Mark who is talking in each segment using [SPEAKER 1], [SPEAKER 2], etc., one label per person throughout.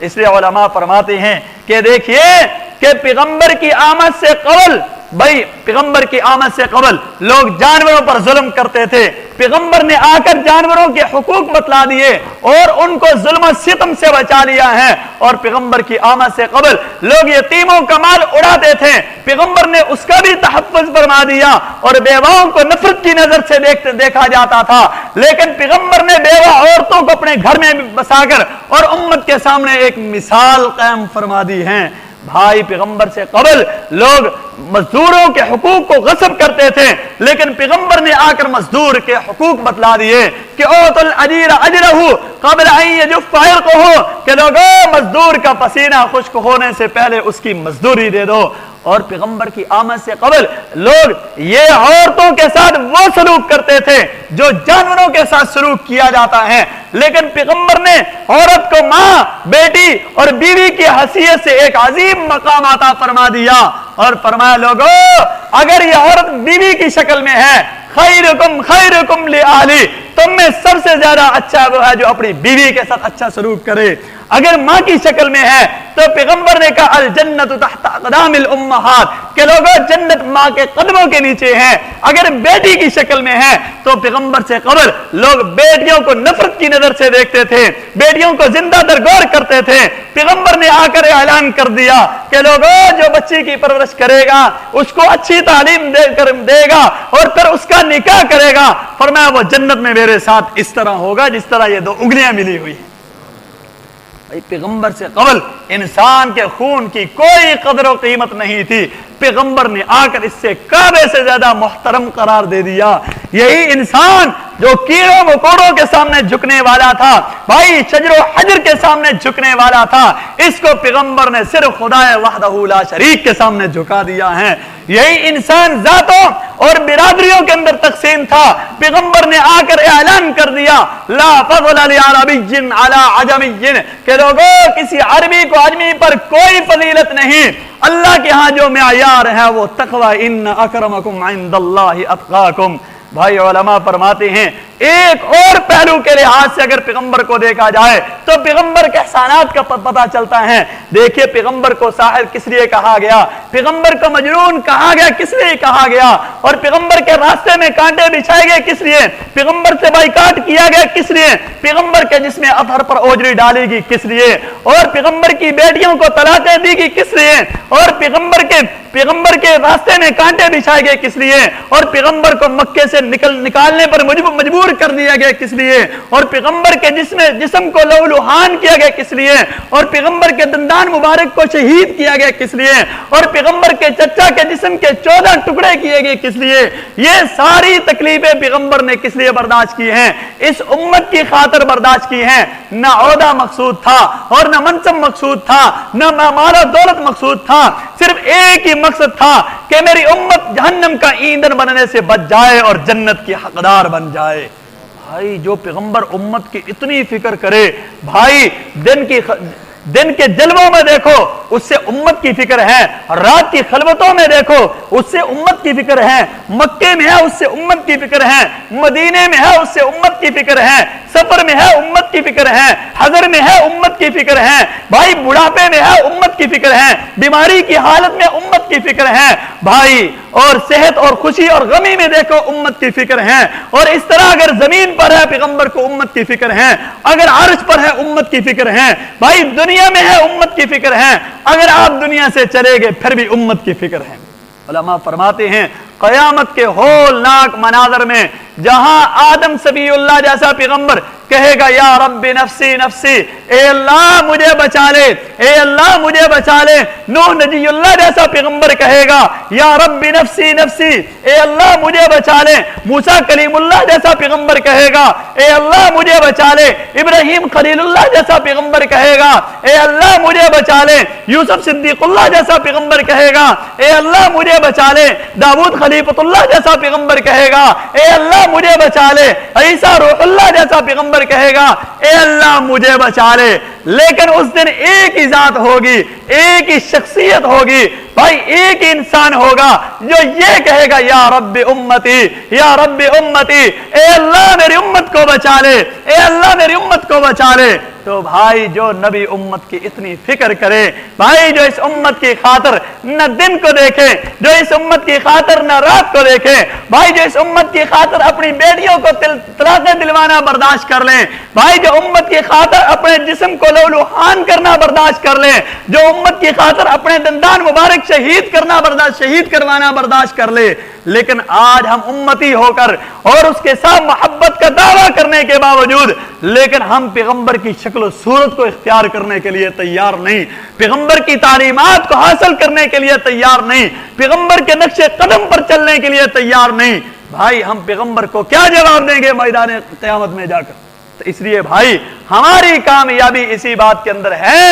[SPEAKER 1] इसलिए उलमा फरमाते हैं कि देखिए कि पैगंबर की आमद से कबल, भाई पैगंबर की आमद से कबल लोग जानवरों पर जुल्म करते थे। पैगंबर ने आकर जानवरों के हुकूक बतला दिए और उनको जुल्म सितम से बचा लिया है। और पैगंबर की आमद से कबल लोग यतीमों का माल उड़ाते थे, पैगंबर ने उसका भी तहफ़्फ़ुज़ फरमा दिया और बेवाओं को नफरत की नजर से देखा जाता था। लेकिन पैगंबर ने बेवा औरतों को अपने घर में बसाकर और उम्मत के सामने एक मिसाल कायम फरमा दी है। भाई पैगंबर से कबल लोग मजदूरों के हुकूक को गस्ब करते थे, लेकिन पैगंबर ने आकर मजदूर के हुकूक बतला दिए कि ओतुल अजीर अजरहू क़ब्ल अन यजुफ़्फ़ इरक़ुहू, कि लोगों मजदूर का पसीना खुश्क होने से पहले उसकी मजदूरी दे दो। और पैगंबर की आमद से कबल लोग ये औरतों के साथ वो सलूक करते थे जो जानवरों के साथ सलूक किया जाता है, लेकिन पैगंबर ने औरत को माँ, बेटी और बीवी की हैसियत से एक अजीम मकाम अता फरमा दिया और फरमाया लोगों अगर ये औरत बीवी की शक्ल में है, खैरुकुम li ahli, तुम में सबसे ज्यादा अच्छा वो है जो अपनी बीवी के साथ अच्छा सलूक करे। अगर माँ की शक्ल में है तो पैगंबर ने कहा अल जन्नतु तहता अक़दामिल उम्महात, के लोगों जन्नत माँ के कदमों के नीचे है। अगर बेटी की शक्ल में है तो पैगंबर से कबल लोग बेटियों को नफरत की नजर से देखते थे, बेटियों को जिंदा दरगोर करते थे। पैगंबर ने आकर ऐलान कर दिया कि लोगों जो बच्ची की परवरिश करेगा उसको अच्छी तालीम देगा और फिर उसका निकाह करेगा, फरमाया वो जन्नत में मेरे साथ इस तरह होगा जिस तरह ये दो उंगलियां मिली हुई है। पैगंबर से कबल इंसान के खून की कोई कदर और कीमत नहीं थी, पैगंबर ने आकर इससे काबे से ज्यादा मुहतरम करार दे दिया। यही इंसान जो कीड़ों मकोड़ों के सामने झुकने वाला था, भाई शजरो हजर के सामने झुकने वाला था, इसको पैगंबर ने सिर्फ खुदाए वहदहू ला शरीक के सामने झुका दिया है। यही इंसान जातों और बिरादरियों के अंदर तकसीम था, पैगंबर ने आकर ऐलान कर दिया ला फज़्ल लि अरबिय्यिन अला अजमिय्यिन, के लोगों किसी अरबी को अजमी पर कोई फजीलत नहीं, अल्लाह के यहाँ जो मेयार है वो तक़वा, इन्न अकरमकुम इंदल्लाहि अत्क़ाकुम। भाई उलमा फरमाते हैं एक और पहलू के लिहाज से अगर पैगंबर को देखा जाए तो पैगंबर के एहसानात का पता चलता है। देखिए पैगंबर को साहिर किस लिए कहा गया, पैगंबर को मजनून कहा गया किस लिए कहा गया, और पैगंबर के रास्ते में कांटे बिछाए गए किस लिए, पैगंबर से बाइकाट किया गया किस लिए, पैगंबर के जिसमें अतहर पर ओजरी डालेगी किस लिए, और पैगंबर की बेटियों को तलाकें दी गई किस लिए, और पैगंबर के रास्ते में कांटे बिछाए गए किस लिए, और पैगंबर को मक्के से निकालने पर मजबूर कर दिया गया किस लिए, और पैगंबर के जिस्म को लहूलुहान किया गया किस लिए, और पैगंबर के दंदान मुबारक को शहीद किया गया किस लिए, और पैगंबर के चचा के जिस्म के 14 टुकड़े किए गए किस लिए। ये सारी तकलीफें पैगंबर ने किस लिए बर्दाश्त की हैं, इस उम्मत की खातिर बर्दाश्त की हैं। न औदा मकसूद था और न मनसब मकसूद था, न माल दौलत मकसूद था, सिर्फ एक ही मकसद था कि मेरी उम्मत जहन्नम का ईंधन बनने से बच जाए और जन्नत की हकदार बन जाए। भाई जो पैगंबर उम्मत की इतनी फिक्र करे, भाई दिन के जलवों में देखो उससे उम्मत की फिक्र है, रात की खलवतों में देखो उससे उम्मत की फिक्र है, मक्के में है उससे उम्मत की फिक्र है, मदीने में है उससे उम्मत की फिक्र है, सफर में है उम्मत की फिक्र है, हजर में है उम्मत की फिक्र है, भाई बुढ़ापे में है उम्मत की फिक्र है, बीमारी की हालत में उम्मत की फिक्र है भाई, और सेहत और खुशी और गमी में देखो उम्मत की फिक्र है। और इस तरह अगर जमीन पर है पैगंबर को उम्मत की फिक्र है, अगर अर्श पर है उम्मत की फिक्र है, भाई दुनिया में है उम्मत की फिक्र है, अगर आप दुनिया से चले गए फिर भी उम्मत की फिक्र है। उलमा फरमाते हैं क़यामत के होलनाक मनाज़र में जहां आदम सबीउल्लाह जैसा पैगंबर कहेगा या रब्बी नफ्सी नफ्सी, ए अल्लाह मुझे बचा ले, ए अल्लाह मुझे बचा ले, नूह नजीउल्लाह जैसा पैगंबर कहेगा या रब्बी नफ्सी नफ्सी, ए अल्लाह मुझे बचा ले, मूसा कलीमुल्लाह जैसा पैगंबर कहेगा ए अल्लाह मुझे बचा ले, इब्राहीम खलीलुल्लाह जैसा पैगंबर कहेगा ए अल्लाह मुझे बचा ले, यूसुफ सिद्दीकुल्लाह जैसा पैगंबर कहेगा ए अल्लाह मुझे बचा ले, दाऊद खलीफतुल्लाह जैसा पैगंबर कहेगा ए अल्लाह मुझे बचा ले, ईसा रूहुल्लाह जैसा पैगंबर कहेगा اے اللہ مجھے بچا لے، لیکن اس دن ایک ہی ذات ہوگی، ایک ہی شخصیت ہوگی بھائی، ایک ہی انسان ہوگا جو یہ کہے گا یا رب امتی، یا رب امتی، اے اللہ میری امت کو بچا لے، اے اللہ میری امت کو بچا لے۔ تو بھائی جو نبی امت کی اتنی فکر کرے، بھائی جو اس امت کی خاطر نہ دن کو دیکھے، جو اس امت کی خاطر نہ رات کو دیکھے، بھائی جو اس امت کی خاطر اپنی بیٹیوں کو طلاق دلوانا برداشت کر لیں، بھائی جو امت کی خاطر اپنے جسم کو لہولہان کرنا برداشت کر لیں، جو امت کی خاطر اپنے دندان مبارک شہید کروانا برداشت کر لے، لیکن آج ہم امتی ہو کر اور اس کے ساتھ محبت کا دعویٰ کرنے کے باوجود لیکن ہم پیغمبر کی شکل و صورت کو اختیار کرنے کے لیے تیار نہیں، پیغمبر کی تعلیمات کو حاصل کرنے کے لیے تیار نہیں، پیغمبر کے نقش قدم پر چلنے کے لیے تیار نہیں، بھائی ہم پیغمبر کو کیا جواب دیں گے میدان قیامت میں جا کر؟ تو اس لیے بھائی ہماری کامیابی اسی بات کے اندر ہے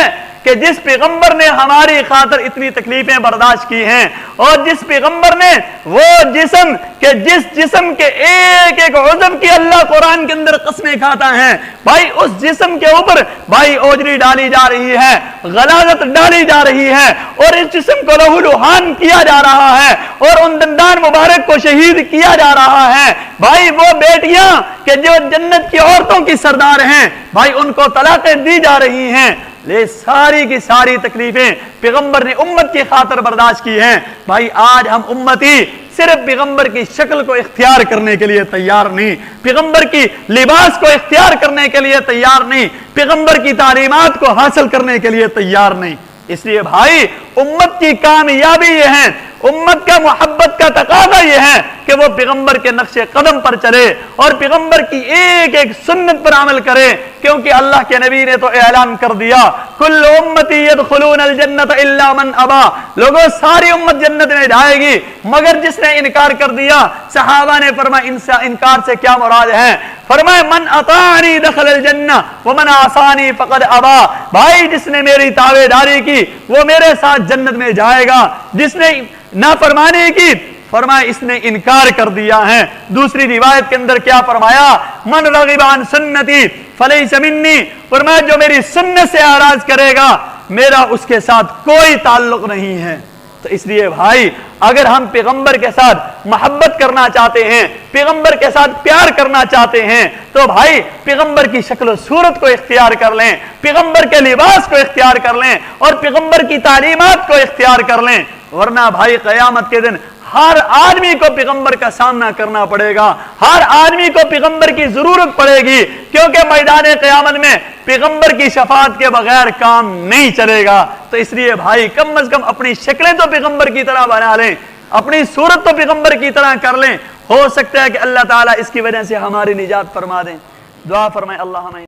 [SPEAKER 1] کہ جس پیغمبر نے ہماری خاطر اتنی تکلیفیں برداشت کی ہیں، اور جس پیغمبر نے وہ جسم کہ جس جسم کے ایک ایک عضو کی اللہ قرآن کے اندر قسمیں کھاتا ہے، بھائی اس جسم کے اوپر بھائی اوجری ڈالی جا رہی ہے، غلاظت ڈالی جا رہی ہے، اور اس جسم کو لہولہان کیا جا رہا ہے، اور ان دندان مبارک کو شہید کیا جا رہا ہے، بھائی وہ بیٹیاں کہ جو جنت کی عورتوں کی سردار ہیں، بھائی ان کو طلاقیں دی جا رہی ہیں، لے ساری کی ساری تکلیفیں پیغمبر نے امت کی خاطر برداشت کی ہیں۔ بھائی آج ہم امتی صرف پیغمبر کی شکل کو اختیار کرنے کے لیے تیار نہیں، پیغمبر کی لباس کو اختیار کرنے کے لیے تیار نہیں، پیغمبر کی تعلیمات کو حاصل کرنے کے لیے تیار نہیں۔ اس لیے بھائی امت کی کامیابی یہ ہے، امت کا محبت کا تقاضا یہ ہے کہ وہ پیغمبر کے نقش قدم پر چلے اور پیغمبر کی ایک ایک سنت پر عمل کرے، کیونکہ اللہ کے نبی نے تو اعلان کر دیا کل امتی یدخلون الجنت الا من ابا، لوگوں ساری امت جنت میں جائے گی مگر جس نے انکار کر دیا۔ صحابہ نے فرمایا انکار سے کیا مراد ہے؟ فرمایا من اطاعنی دخل الجنہ ومن عصانی فقد ابا، بھائی جس نے میری تابعداری کی وہ میرے ساتھ جنت میں جائے گا، جس نے نافرمانی کی فرمایا اس نے انکار کر دیا ہے۔ دوسری روایت کے اندر کیا فرمایا؟ من رغب عن سنتی فلیس منی، فرمایا جو میری سنت سے اعراض کرے گا میرا اس کے ساتھ کوئی تعلق نہیں ہے۔ تو اس لیے بھائی اگر ہم پیغمبر کے ساتھ محبت کرنا چاہتے ہیں، پیغمبر کے ساتھ پیار کرنا چاہتے ہیں، تو بھائی پیغمبر کی شکل و صورت کو اختیار کر لیں، پیغمبر کے لباس کو اختیار کر لیں اور پیغمبر کی تعلیمات کو اختیار کر لیں، ورنہ بھائی قیامت کے دن ہر آدمی کو پیغمبر کا سامنا کرنا پڑے گا، ہر آدمی کو پیغمبر کی ضرورت پڑے گی، کیونکہ میدان قیامت میں پیغمبر کی شفاعت کے بغیر کام نہیں چلے گا۔ تو اس لیے بھائی کم از کم اپنی شکلیں تو پیغمبر کی طرح بنا لیں، اپنی صورت تو پیغمبر کی طرح کر لیں، ہو سکتا ہے کہ اللہ تعالیٰ اس کی وجہ سے ہماری نجات فرما دیں۔ دعا فرمائیں اللہم